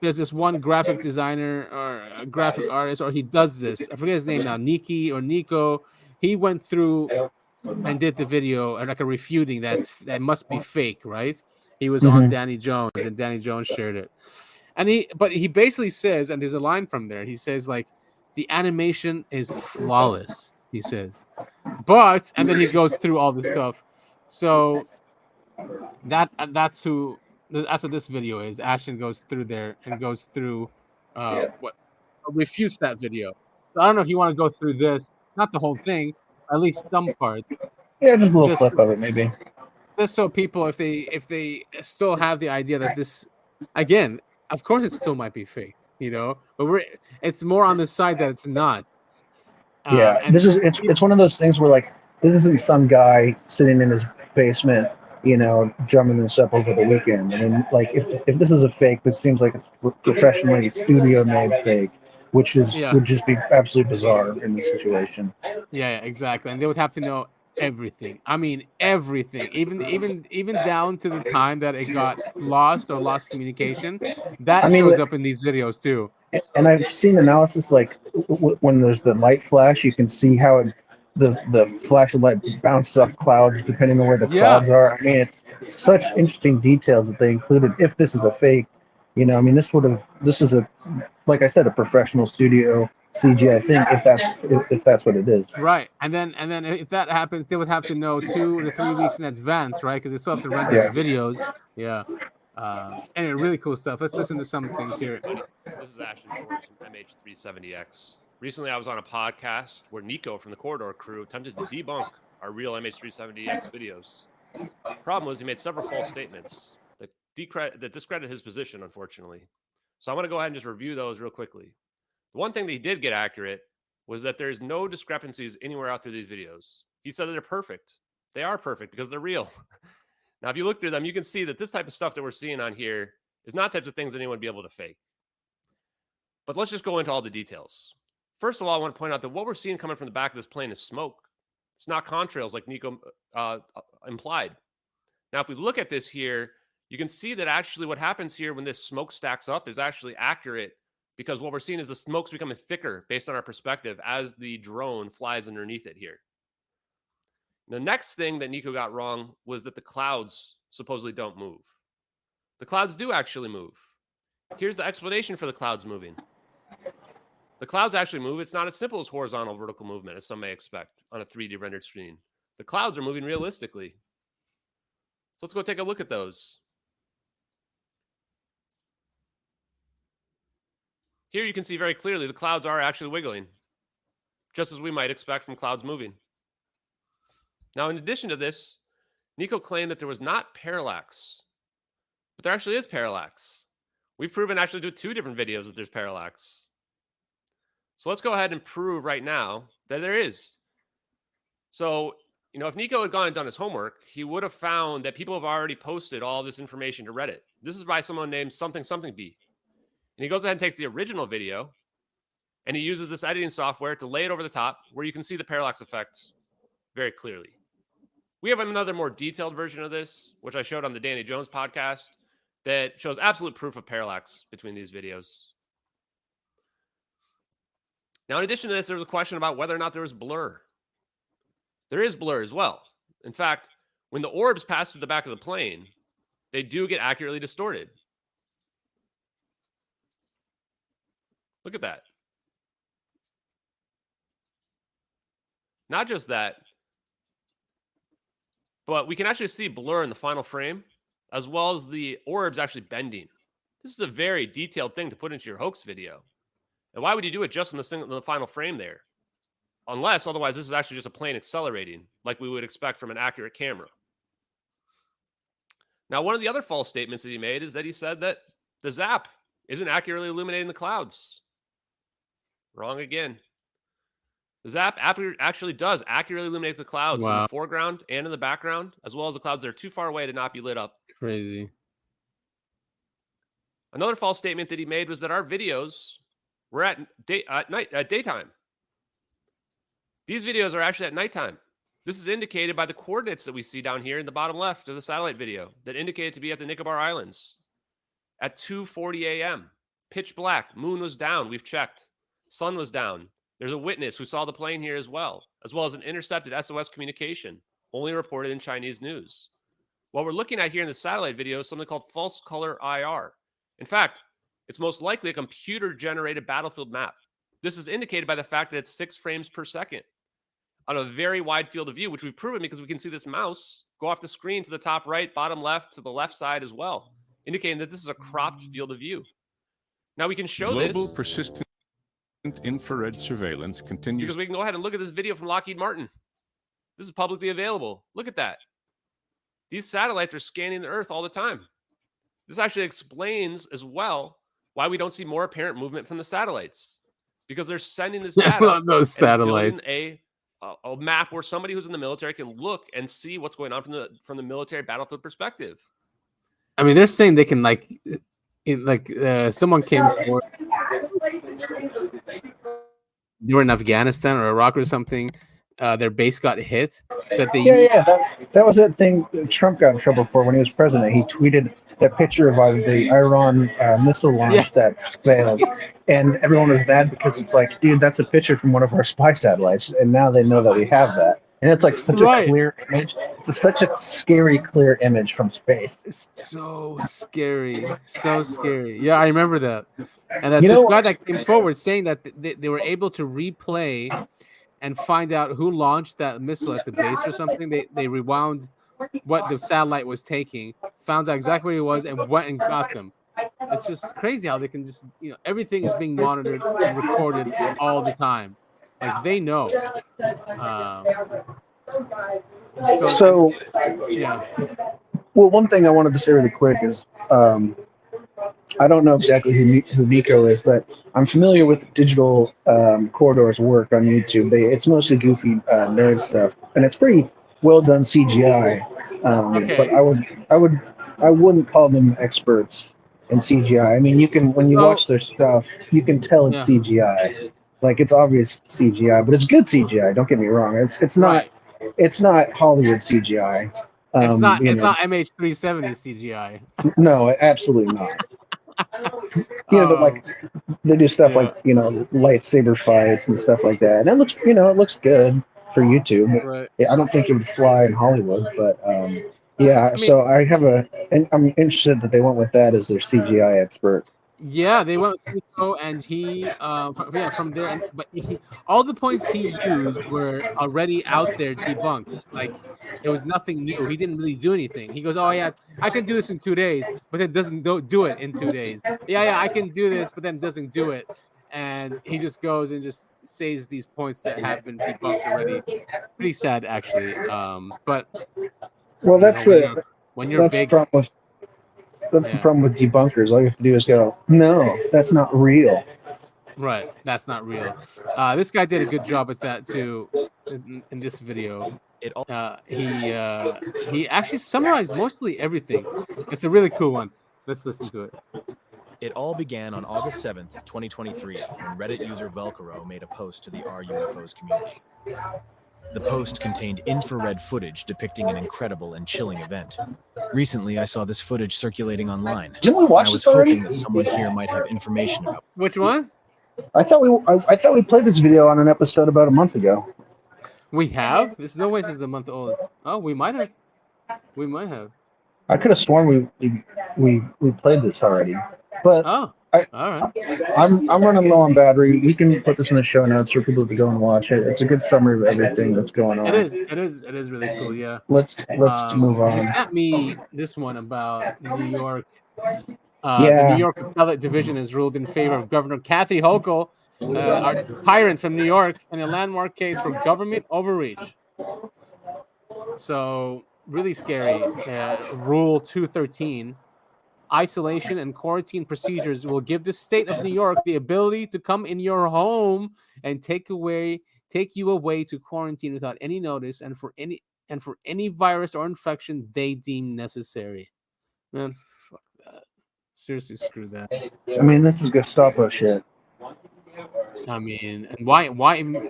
There's this one graphic designer or a graphic artist, or he does this. I forget his name now. Nikki or Nico. He went through and did the video like a refuting that must be fake, right? He was on Danny Jones, and Danny Jones shared it. And he basically says, and there's a line from there. He says like, the animation is flawless. He says, and then he goes through all the stuff. So that's what this video is. Ashton goes through there and goes through refutes that video. So I don't know if you want to go through this, not the whole thing, at least some part. Yeah, just a little clip of it, maybe. Just so people, if they still have the idea that this, again, of course it still might be fake, but it's more on the side that it's not. Yeah, it's one of those things where like this isn't some guy sitting in his basement, drumming this up over the weekend. And then, like, if this is a fake, this seems like it's professionally studio-made fake, which would just be absolutely bizarre in this situation. Yeah, exactly. And they would have to know everything. I mean, everything, even down to the time that it got lost or lost communication. That shows up in these videos too. And I've seen analysis like when there's the light flash, you can see how the flash of light bounces off clouds depending on where the clouds are. I mean, it's such interesting details that they included. If this is a fake, this is like I said, a professional studio CGI thing if that's what it is. Right, and then if that happens, they would have to know 2 to 3 weeks in advance, right? Because they still have to render the videos. Yeah. Anyway, really cool stuff. Let's listen to some things here. This is Ashton Forbes from MH370X. Recently, I was on a podcast where Nico from the Corridor crew attempted to debunk our real MH370X videos. The problem was he made several false statements that discredit his position, unfortunately. So I'm going to go ahead and just review those real quickly. The one thing that he did get accurate was that there's no discrepancies anywhere out through these videos. He said that they're perfect. They are perfect because they're real. Now, if you look through them, you can see that this type of stuff that we're seeing on here is not types of things that anyone would be able to fake. But let's just go into all the details. First of all, I want to point out that what we're seeing coming from the back of this plane is smoke. It's not contrails like Nico implied. Now, if we look at this here, you can see that actually what happens here when this smoke stacks up is actually accurate, because what we're seeing is the smoke's becoming thicker based on our perspective as the drone flies underneath it here. The next thing that Nico got wrong was that the clouds supposedly don't move. The clouds do actually move. Here's the explanation for the clouds moving. The clouds actually move. It's not as simple as horizontal vertical movement, as some may expect on a 3D rendered screen. The clouds are moving realistically. So let's go take a look at those. Here you can see very clearly the clouds are actually wiggling, just as we might expect from clouds moving. Now, in addition to this, Nico claimed that there was not parallax, but there actually is parallax. We've proven actually through 2 different videos that there's parallax. So let's go ahead and prove right now that there is. So, if Nico had gone and done his homework, he would have found that people have already posted all this information to Reddit. This is by someone named something B. And he goes ahead and takes the original video, and he uses this editing software to lay it over the top where you can see the parallax effect very clearly. We have another more detailed version of this, which I showed on the Danny Jones podcast, that shows absolute proof of parallax between these videos. Now, in addition to this, there was a question about whether or not there was blur. There is blur as well. In fact, when the orbs pass through the back of the plane, they do get accurately distorted. Look at that. Not just that, but we can actually see blur in the final frame, as well as the orbs actually bending. This is a very detailed thing to put into your hoax video. And why would you do it just in the final frame there? Unless, otherwise, this is actually just a plane accelerating, like we would expect from an accurate camera. Now, one of the other false statements that he made is that he said that the ZAP isn't accurately illuminating the clouds. Wrong again. The ZAP actually does accurately illuminate the clouds in the foreground and in the background, as well as the clouds that are too far away to not be lit up. Crazy. Another false statement that he made was that our videos were at daytime. These videos are actually at nighttime. This is indicated by the coordinates that we see down here in the bottom left of the satellite video that indicate it to be at the Nicobar Islands at 2:40 a.m. Pitch black. Moon was down. We've checked. Sun was down. There's a witness who saw the plane here as well as an intercepted SOS communication, only reported in Chinese news. What we're looking at here in the satellite video is something called false color IR. In fact, it's most likely a computer-generated battlefield map. This is indicated by the fact that it's 6 frames per second on a very wide field of view, which we've proven because we can see this mouse go off the screen to the top right, bottom left, to the left side as well, indicating that this is a cropped field of view. Now we can show Global this. persistent infrared surveillance continues. Because we can go ahead and look at this video from Lockheed Martin. This is publicly available. Look at that. These satellites are scanning the Earth all the time. This actually explains as well why we don't see more apparent movement from the satellites. Because they're sending this data. I love those satellites. A map where somebody who's in the military can look and see what's going on from the military battlefield perspective. I mean, they're saying they can someone came forward. They were in Afghanistan or Iraq or something. Their base got hit. So that that was that thing Trump got in trouble for when he was president. He tweeted that picture of the Iran missile launch that failed, and everyone was mad because it's like, dude, that's a picture from one of our spy satellites, and now they know that we have that. And it's like such a Right. clear image. It's such a scary, clear image from space. It's so scary. So scary. Yeah, I remember that. And that You this know- guy that came forward saying that they were able to replay and find out who launched that missile at the base or something. They rewound what the satellite was taking, found out exactly where he was, and went and got them. It's just crazy how they can just, everything is being monitored and recorded all the time. Like they know. So, yeah. Well, one thing I wanted to say really quick is I don't know exactly who Nico is, but I'm familiar with Digital Corridor's work on YouTube. It's mostly goofy nerd stuff, and it's pretty well done CGI. Okay. But I wouldn't call them experts in CGI. I mean, when you watch their stuff, you can tell it's CGI. Like it's obvious CGI, but it's good CGI. Don't get me wrong. It's not Hollywood CGI. It's not MH370 CGI. No, absolutely not. But like they do stuff like lightsaber fights and stuff like that, and it looks good for YouTube. Right. I don't think it would fly in Hollywood, but so I'm interested that they went with that as their CGI expert. Yeah, they went with Nico, and he from there, but all the points he used were already out there debunked. Like it was nothing new. He didn't really do anything. He goes, "Oh yeah, I can do this in 2 days," but then doesn't do it in 2 days. Yeah, I can do this, but then doesn't do it, and he just goes and just says these points that have been debunked already. Pretty sad, actually. But well, that's when you're big. That's the problem with debunkers. All you have to do is go, no, that's not real. Right, that's not real. This guy did a good job at that too in this video. He actually summarized mostly everything. It's a really cool one. Let's listen to it. It all began on August 7th, 2023, when Reddit user Velcro made a post to the R UFOs community. The post contained infrared footage depicting an incredible and chilling event. Recently, I saw this footage circulating online. Didn't we watch I was this already? hoping that someone here might have information about. Which one? I thought we played this video on an episode about a month ago. We have? There's no way this is a month old. Oh, we might have. We might have. I could have sworn we played this already. But all right. I'm running low on battery. We can put this in the show notes for people to go and watch it. It's a good summary of everything that's going on. It is really cool. Yeah. Let's move on. You sent me this one about New York. Yeah. The New York Appellate Division has ruled in favor of Governor Kathy Hochul, our tyrant from New York, in a landmark case for government overreach. So really scary. Rule 213. Isolation and quarantine procedures will give the state of New York the ability to come in your home and take you away to quarantine without any notice and for any virus or infection they deem necessary. Man, fuck that. Seriously, screw that. I mean, this is Gestapo shit. I mean, and why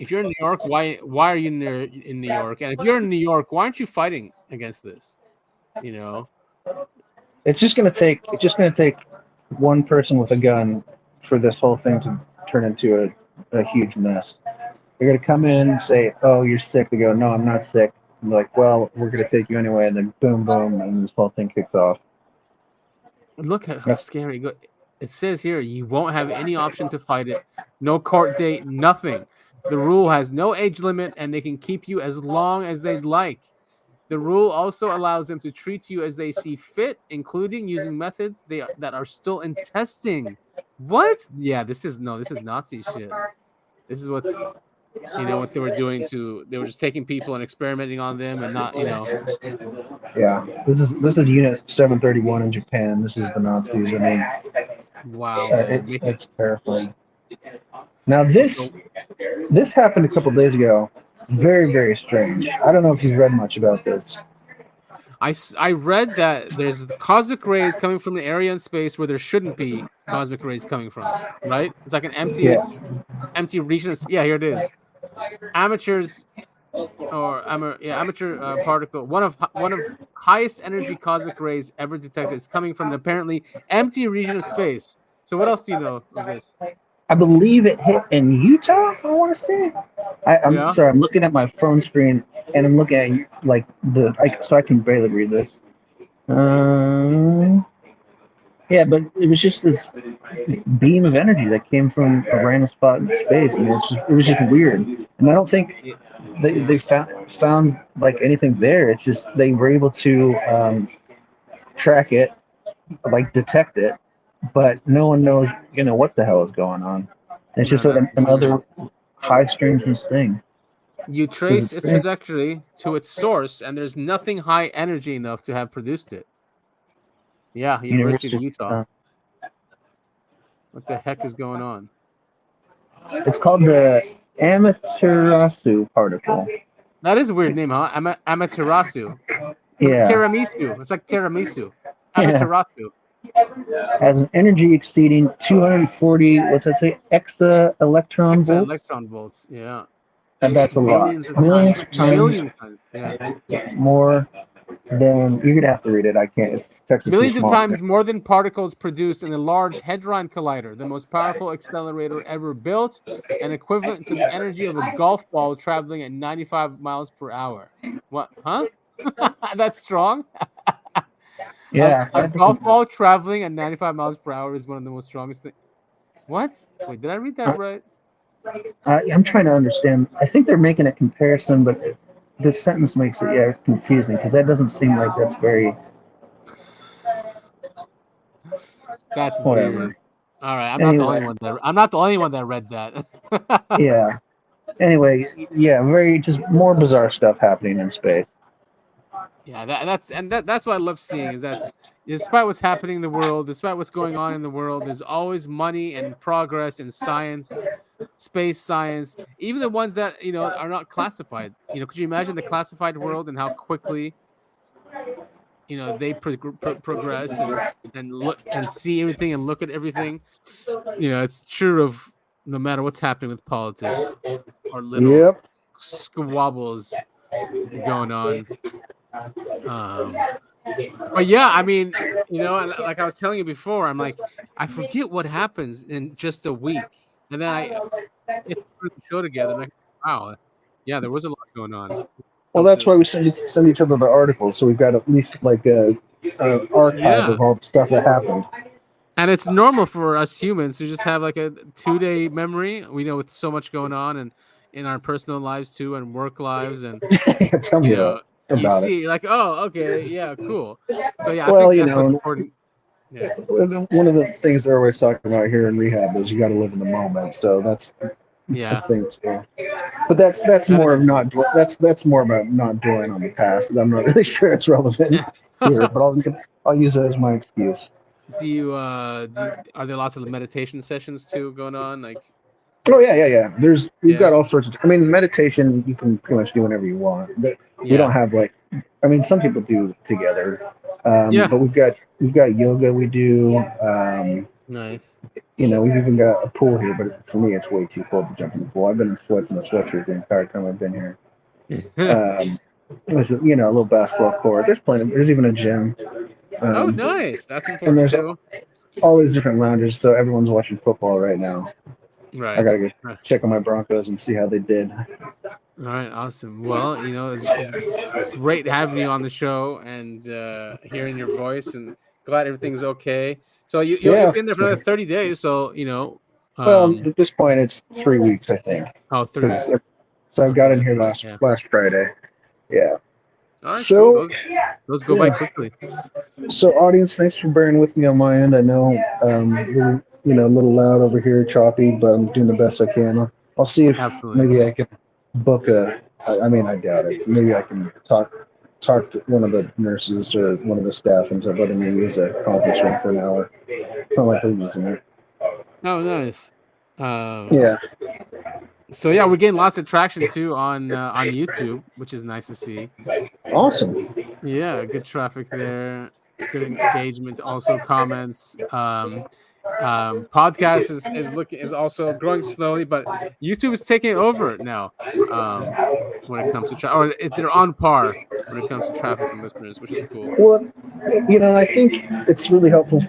if you're in New York, why are you in New York? And if you're in New York, why aren't you fighting against this? It's just gonna take one person with a gun for this whole thing to turn into a huge mess. They're gonna come in and say, "Oh, you're sick." They go, "No, I'm not sick." I'm like, "Well, we're gonna take you anyway," and then boom, boom, and this whole thing kicks off. Look at how scary. It says here you won't have any option to fight it. No court date, nothing. The rule has no age limit, and they can keep you as long as they'd like. The rule also allows them to treat you as they see fit, including using methods that are still in testing. What? Yeah, this is Nazi shit. This is what what they were doing they were just taking people and experimenting on them and not. Yeah, this is Unit 731 in Japan. This is the Nazis. I mean, wow, it's terrifying. Now this happened a couple days ago. Very, very strange. I don't know if you've read much about this. I read that there's cosmic rays coming from an area in space where there shouldn't be cosmic rays coming from, right? It's like an empty region. Yeah, here it is. Amateur particle. One of highest energy cosmic rays ever detected is coming from an apparently empty region of space. So what else do you know of this? I believe it hit in Utah. I want to say. I'm sorry. I'm looking at my phone screen and I'm looking at like so I can barely read this. Yeah, but it was just this beam of energy that came from a random spot in space, and it was just weird. And I don't think they found like anything there. It's just they were able to track it, like detect it, but no one knows, what the hell is going on. It's just another high strangeness thing. You trace its trajectory to its source, and there's nothing high energy enough to have produced it. Yeah, University of Utah. What the heck is going on? It's called the Amaterasu particle. That is a weird name, huh? Amaterasu. Yeah. Tiramisu. It's like tiramisu. Amaterasu. Has an energy exceeding 240, what's that say? Electron volts? Electron volts, yeah. And that's a lot. Millions of times. Yeah. More than, you're going to have to read it. I can't. It's millions of times more than particles produced in the Large Hadron Collider, the most powerful accelerator ever built, and equivalent to the energy of a golf ball traveling at 95 miles per hour. What? Huh? That's strong? Yeah. A golf ball traveling at 95 miles per hour is one of the most strongest things. What? Wait, did I read that right? I'm trying to understand. I think they're making a comparison, but this sentence makes it confusing because that doesn't seem like that's very. That's whatever. Weird. All right, I'm not the only one that read that. Yeah. Anyway, very just more bizarre stuff happening in space. Yeah, that's what I love seeing is that despite what's happening in the world, despite what's going on in the world, there's always money and progress in science, space science, even the ones that are not classified. Could you imagine the classified world and how quickly they progress and look and see everything and look at everything? It's true of no matter what's happening with politics or little squabbles going on. But yeah, I mean, like I was telling you before, I'm like, I forget what happens in just a week, and then I put the show together. And I'm like, wow, yeah, there was a lot going on. Well, that's why we send each other the articles, so we've got at least like a archive of all the stuff that happened. And it's normal for us humans to just have like a 2-day memory. We know with so much going on and in our personal lives too, and work lives, and tell me about see, you're like, oh, okay, yeah, cool. So yeah, well, I think that's what's important. Yeah. One of the things they're always talking about here in rehab is you got to live in the moment. So that's the thing too. But that's more of not that's more about not dwelling on the past. I'm not really sure it's relevant here, but I'll use it as my excuse. Are there lots of meditation sessions too going on? Like, oh yeah. We've got all sorts of. I mean, meditation you can pretty much do whenever you want. But we don't have some people do together. But we've got yoga. We do. Nice. We've even got a pool here, but for me, it's way too cold to jump in the pool. I've been in sweats and a sweatshirt the entire time I've been here. There's a little basketball court. There's even a gym. Oh, nice. That's important and there's too. All these different lounges, so everyone's watching football right now. Right. I gotta go check on my Broncos and see how they did. All right, awesome. Well, it's great having you on the show and hearing your voice, and glad everything's okay. So you've been there for another 30 days, so well, at this point, it's 3 weeks, I think. Oh, 3 weeks. So I got in here last Friday. Yeah. All right, so cool. Those go by quickly. So, audience, thanks for bearing with me on my end. I know we're a little loud over here, choppy, but I'm doing the best I can. I'll see if maybe I can book I doubt it. Maybe I can talk to one of the nurses or one of the staff into letting me use a conference room for an hour. It's not like they're using it. Oh, nice. Yeah. So yeah, we're getting lots of traction too on YouTube, which is nice to see. Awesome. Yeah, good traffic there. Good engagement, also comments. Podcast is also growing slowly, but YouTube is taking over now. When it comes to they're on par when it comes to traffic and listeners, which is cool. Well, I think it's really helpful,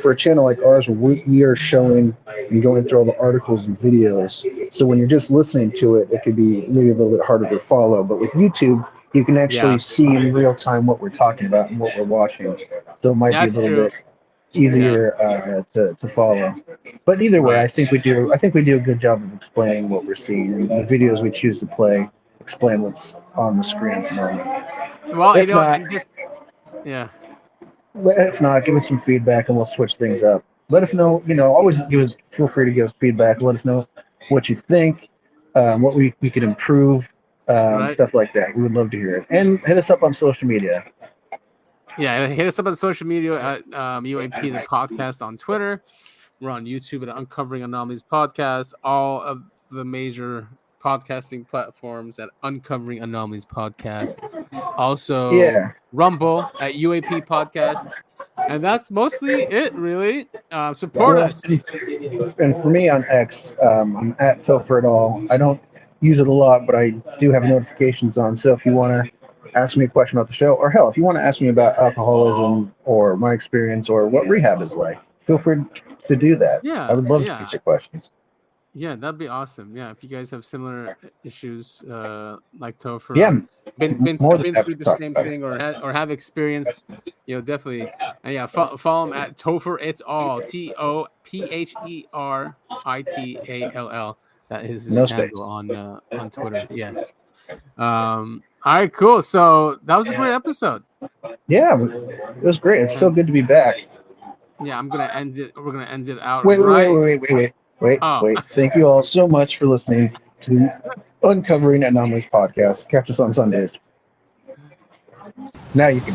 for a channel like ours where we are showing and going through all the articles and videos. So when you're just listening to it, it could be maybe a little bit harder to follow. But with YouTube, you can actually see in real time what we're talking about and what we're watching. So it might be a little bit easier to follow. But either way, I think we do a good job of explaining what we're seeing, and the videos we choose to play explain what's on the screen at the moment. Well, if not, if not, give us some feedback and we'll switch things up. Let us know, always feel free to give us feedback. Let us know what you think, what we could improve, stuff like that. We would love to hear it. And hit us up on social media. Yeah, hit us up on social media at UAP the podcast on Twitter. We're on YouTube at Uncovering Anomalies Podcast. All of the major podcasting platforms at Uncovering Anomalies Podcast. Also, Rumble at UAP Podcast. And that's mostly it, really. Support us. And for me on X, I'm at Topher at all. I don't use it a lot, but I do have notifications on. So if you want to ask me a question about the show, or hell, if you want to ask me about alcoholism or my experience or what rehab is like, feel free to do that. Yeah, I would love to answer questions. Yeah, that'd be awesome. Yeah, if you guys have similar issues like Topher, been through the same thing or have experience, definitely. And follow him at Topher It's All, TOPHERITALL. That is his handle on Twitter. Yes. All right, cool. So that was a great episode. Yeah, it was great. It's so good to be back. Yeah, I'm gonna end it. We're gonna end it out. Wait. Thank you all so much for listening to Uncovering Anomalies Podcast. Catch us on Sundays. Now you can.